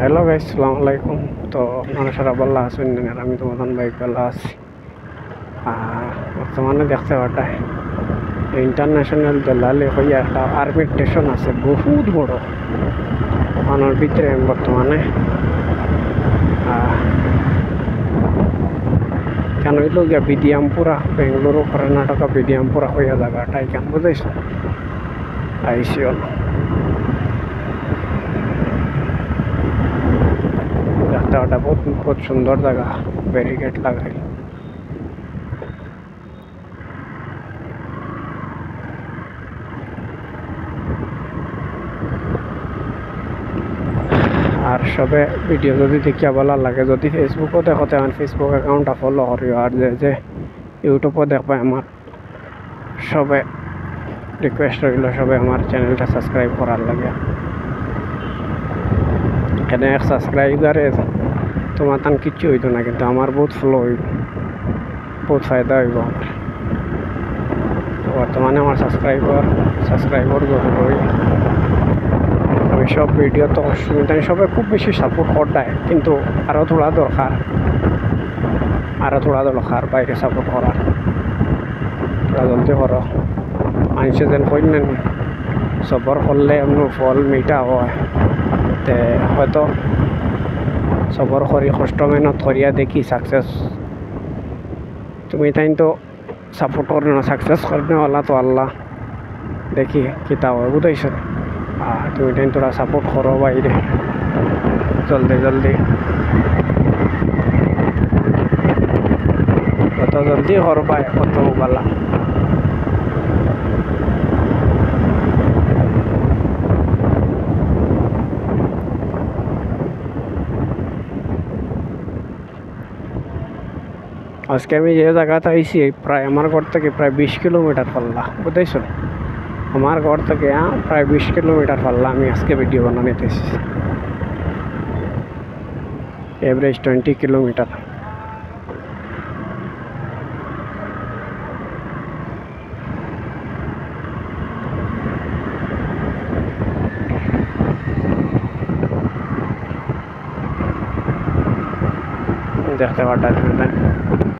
Hello guys, আসসালামু আলাইকুম। তো আপনারা সারা ভালো আছেন? আর আমি তোমাদের বাইক ভালো আছি। বর্তমানে দেখতে পাঠায় ইন্টারন্যাশনাল দেলালি হইয়া একটা আর্মি স্টেশন আছে, বহুত বড়। ওখানের ভিতরে বর্তমানে কেন হইল গিয়া বিডিয়ামপুরা, বেঙ্গালুরু কর্ণাটকা বিডিয়ামপুরা হইয়া জায়গাটা এখান বুঝাইছ আইসি হল। দেখতে পাটা বহুত বহুত সুন্দর জায়গা, ব্যারিকেড লাগাই। আর সবে ভিডিও যদি দেখিয়া ভালো লাগে, যদি ফেসবুকও দেখতে আমার ফেসবুক অ্যাকাউন্টটা ফলো করিও। আর যে ইউটিউবও দেখবে আমার, সবে রিকোয়েস্ট রইল সবে আমার চ্যানেলটা সাবস্ক্রাইব করার লাগে। এখানে এক সাবস্ক্রাইবারে তোমার তান কিচ্ছু হইতো না, কিন্তু আমার বহুত ফলো হইব, বহুত ফায়দা হইব আমার। বর্তমানে আমার সাবস্ক্রাইবার জরুরি। আমি সব ভিডিও তো অসুবিধা সবাই খুব বেশি সাপোর্ট করতায়, কিন্তু আরও থোড়া দরকার বাইরে সাপোর্ট করার। থোড়া জলদি করো, মানুষে যেন কইলেন সবর করলে এমন ফল মিঠা হয়। তে হয়তো সবর করি কষ্ট মেহনত করিয়া দেখি সাকসেস। তুমি তাই তো সাপোর্ট করে না, সাকসেস করনে ওলা তো আল্লাহ দেখি কিতা হয় বুঝাইছ। তুমি তাই তোরা সাপোর্ট করো বাইরে জলদি কত জলদি করবা কত বালা। আজকে আমি যে জায়গাতে আইছি প্রায় আমার ঘর থেকে প্রায় 20 কিলোমিটার পাল্লা বুঝাইছ। আমার ঘর থেকে প্রায় 20 কিলোমিটার পাল্লা আমি আজকে ভিডিও বানাইতেছি। Average 20 kilometre. দেখতে পাটা